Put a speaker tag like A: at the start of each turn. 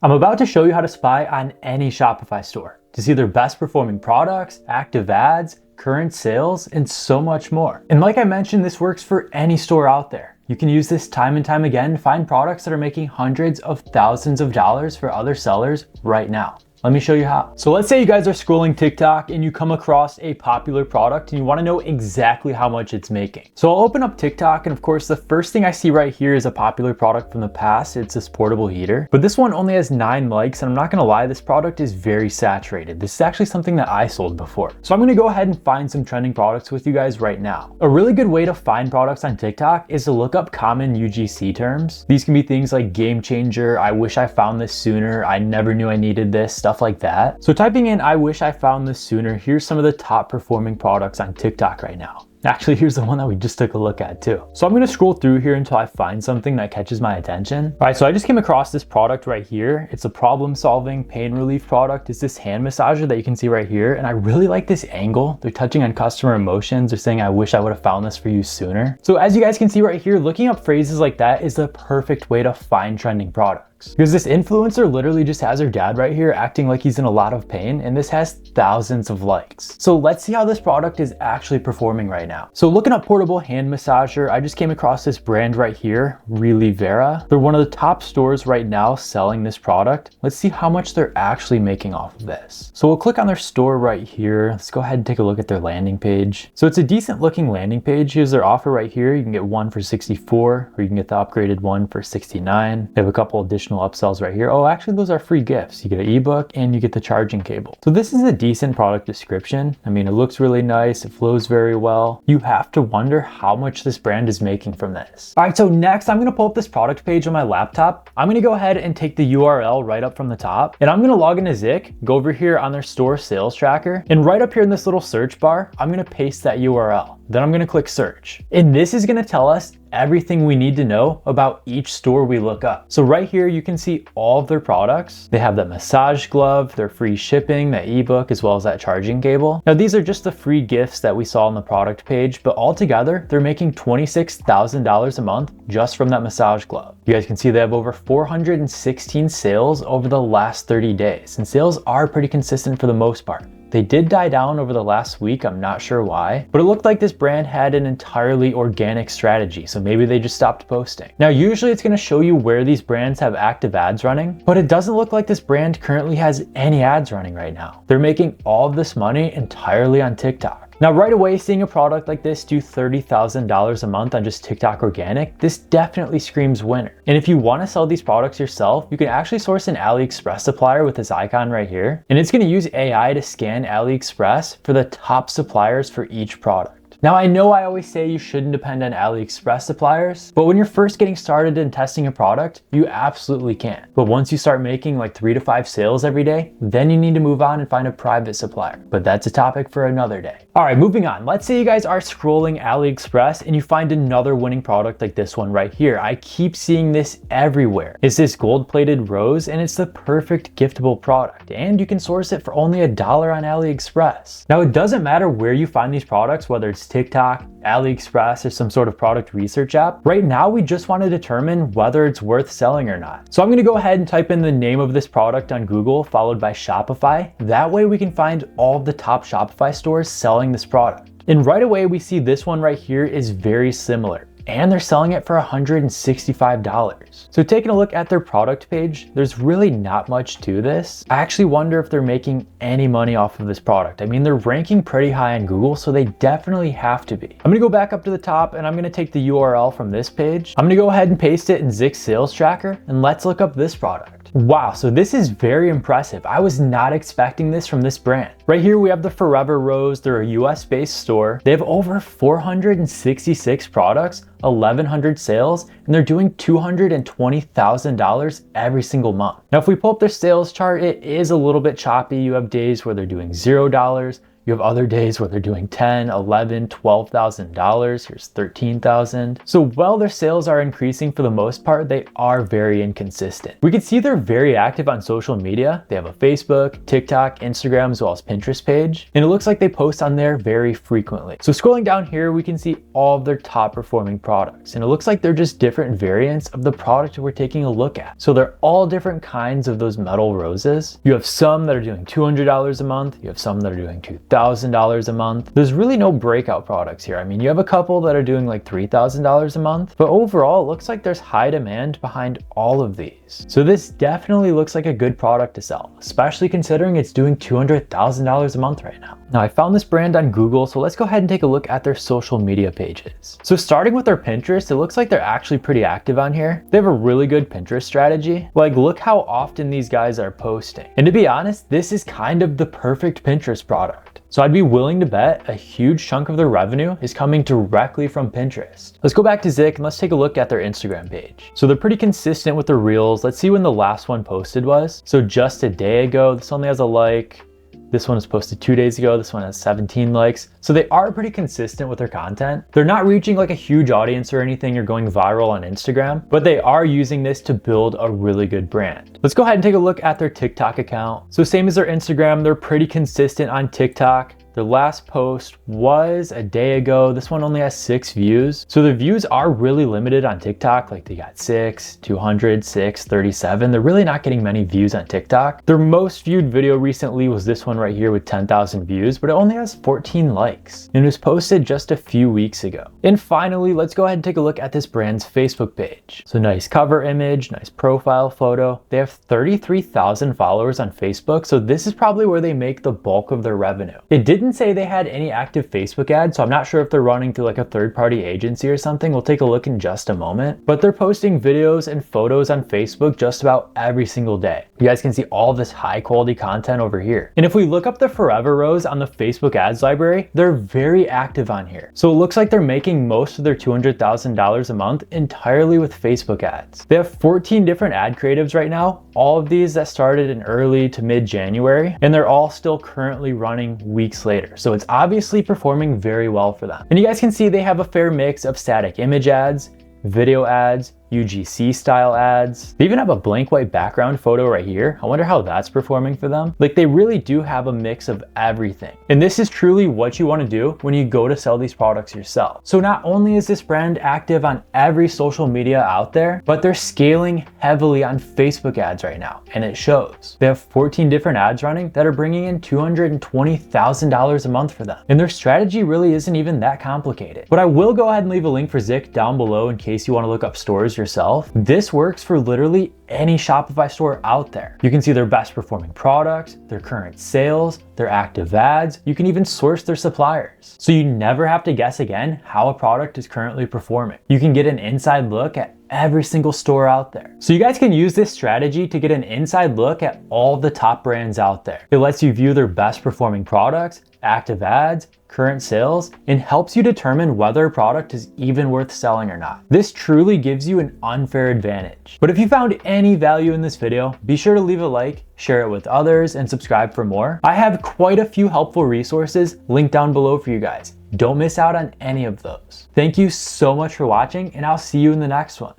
A: I'm about to show you how to spy on any Shopify store to see their best performing products, active ads, current sales, and so much more. And like I mentioned, this works for any store out there. You can use this time and time again to find products that are making hundreds of thousands of dollars for other sellers right now. Let me show you how. So let's say you guys are scrolling TikTok and you come across a popular product and you want to know exactly how much it's making. So I'll open up TikTok, and of course the first thing I see right here is a popular product from the past. It's this portable heater, but this one only has 9 likes, and I'm not gonna lie, this product is very saturated. This is actually something that I sold before. So I'm gonna go ahead and find some trending products with you guys right now. A really good way to find products on TikTok is to look up common UGC terms. These can be things like game changer, I wish I found this sooner, I never knew I needed this, stuff like that. So typing in I wish I found this sooner, here's some of the top performing products on TikTok right now. Actually, here's the one that we just took a look at too. So I'm gonna scroll through here until I find something that catches my attention. All right, so I just came across this product right here. It's a problem solving pain relief product. It's this hand massager that you can see right here. And I really like this angle. They're touching on customer emotions. They're saying, I wish I would have found this for you sooner. So as you guys can see right here, looking up phrases like that is the perfect way to find trending products. Because this influencer literally just has her dad right here acting like he's in a lot of pain, and this has thousands of likes. So let's see how this product is actually performing right now. So looking up portable hand massager, I just came across this brand right here, Really Vera. They're one of the top stores right now selling this product. Let's see how much they're actually making off of this. So we'll click on their store right here. Let's go ahead and take a look at their landing page. So it's a decent looking landing page. Here's their offer right here. You can get one for 64, or you can get the upgraded one for 69. They have a couple additional upsells right here. Oh, actually those are free gifts. You get an ebook and you get the charging cable. So this is a decent product description. I mean, it looks really nice. It flows very well. You have to wonder how much this brand is making from this. All right, so next I'm gonna pull up this product page on my laptop. I'm gonna go ahead and take the URL right up from the top, and I'm gonna log into Zik, go over here on their store sales tracker, and right up here in this little search bar, I'm gonna paste that URL. Then I'm gonna click search. And this is gonna tell us everything we need to know about each store we look up. So right here, you can see all of their products. They have that massage glove, their free shipping, that ebook, as well as that charging cable. Now, these are just the free gifts that we saw on the product page, but altogether, they're making $26,000 a month just from that massage glove. You guys can see they have over 416 sales over the last 30 days, and sales are pretty consistent for the most part. They did die down over the last week, I'm not sure why, but it looked like this brand had an entirely organic strategy, so maybe they just stopped posting. Now, usually it's gonna show you where these brands have active ads running, but it doesn't look like this brand currently has any ads running right now. They're making all of this money entirely on TikTok. Now, right away, seeing a product like this do $30,000 a month on just TikTok organic, this definitely screams winner. And if you want to sell these products yourself, you can actually source an AliExpress supplier with this icon right here. And it's going to use AI to scan AliExpress for the top suppliers for each product. Now, I know I always say you shouldn't depend on AliExpress suppliers, but when you're first getting started in testing a product, you absolutely can. But once you start making like 3 to 5 sales every day, then you need to move on and find a private supplier. But that's a topic for another day. All right, moving on. Let's say you guys are scrolling AliExpress and you find another winning product like this one right here. I keep seeing this everywhere. It's this gold-plated rose, and it's the perfect giftable product. And you can source it for only $1 on AliExpress. Now, it doesn't matter where you find these products, whether it's TikTok, AliExpress, or some sort of product research app. Right now, we just want to determine whether it's worth selling or not. So I'm going to go ahead and type in the name of this product on Google, followed by Shopify. That way we can find all of the top Shopify stores selling this product. And right away, we see this one right here is very similar, and they're selling it for $165. So taking a look at their product page, there's really not much to this. I actually wonder if they're making any money off of this product. I mean, they're ranking pretty high on Google, so they definitely have to be. I'm gonna go back up to the top, and I'm gonna take the URL from this page. I'm gonna go ahead and paste it in Zik Sales Tracker, and let's look up this product. Wow, so this is very impressive. I was not expecting this from this brand. Right here, we have the Forever Rose. They're a US-based store. They have over 466 products, 1,100 sales, and they're doing $220,000 every single month. Now, if we pull up their sales chart, it is a little bit choppy. You have days where they're doing $0, You have other days where they're doing $10, $11, $12,000. Here's $13,000. So while their sales are increasing for the most part, they are very inconsistent. We can see they're very active on social media. They have a Facebook, TikTok, Instagram, as well as Pinterest page. And it looks like they post on there very frequently. So scrolling down here, we can see all of their top performing products. And it looks like they're just different variants of the product we're taking a look at. So they're all different kinds of those metal roses. You have some that are doing $200 a month. You have some that are doing $2,000 a month. There's really no breakout products here. I mean, you have a couple that are doing like $3,000 a month, but overall, it looks like there's high demand behind all of these. So this definitely looks like a good product to sell, especially considering it's doing $200,000 a month right now. Now I found this brand on Google, so let's go ahead and take a look at their social media pages. So starting with their Pinterest, it looks like they're actually pretty active on here. They have a really good Pinterest strategy. Like, look how often these guys are posting. And to be honest, this is kind of the perfect Pinterest product. So I'd be willing to bet a huge chunk of their revenue is coming directly from Pinterest. Let's go back to Zik and let's take a look at their Instagram page. So they're pretty consistent with their reels. Let's see when the last one posted was. So just a day ago, this only has a like. This one was posted 2 days ago. This one has 17 likes. So they are pretty consistent with their content. They're not reaching like a huge audience or anything or going viral on Instagram, but they are using this to build a really good brand. Let's go ahead and take a look at their TikTok account. So same as their Instagram, they're pretty consistent on TikTok. Their last post was a day ago. This one only has 6 views. So the views are really limited on TikTok. Like they got 6, 200, 6, 37. They're really not getting many views on TikTok. Their most viewed video recently was this one right here with 10,000 views, but it only has 14 likes and it was posted just a few weeks ago. And finally, let's go ahead and take a look at this brand's Facebook page. So nice cover image, nice profile photo. They have 33,000 followers on Facebook. So this is probably where they make the bulk of their revenue. It didn't say they had any active Facebook ads, so I'm not sure if they're running through like a third-party agency or something. We'll take a look in just a moment, but they're posting videos and photos on Facebook just about every single day. You guys can see all this high quality content over here. And if we look up the forever rows on the Facebook ads library, they're very active on here. So it looks like they're making most of their $200,000 a month entirely with Facebook ads. They have 14 different ad creatives right now, all of these that started in early to mid-January, and they're all still currently running weeks later. So it's obviously performing very well for them. And you guys can see they have a fair mix of static image ads, video ads, UGC style ads. They even have a blank white background photo right here. I wonder how that's performing for them. Like they really do have a mix of everything. And this is truly what you want to do when you go to sell these products yourself. So not only is this brand active on every social media out there, but they're scaling heavily on Facebook ads right now. And it shows. They have 14 different ads running that are bringing in $220,000 a month for them. And their strategy really isn't even that complicated. But I will go ahead and leave a link for Zik down below in case you want to look up stores yourself. This works for literally any Shopify store out there. You can see their best performing products, their current sales, their active ads. You can even source their suppliers. So you never have to guess again how a product is currently performing. You can get an inside look at every single store out there. So you guys can use this strategy to get an inside look at all the top brands out there. It lets you view their best performing products, active ads, current sales, and helps you determine whether a product is even worth selling or not. This truly gives you an unfair advantage. But if you found any value in this video, be sure to leave a like, share it with others, and subscribe for more. I have quite a few helpful resources linked down below for you guys. Don't miss out on any of those. Thank you so much for watching, and I'll see you in the next one.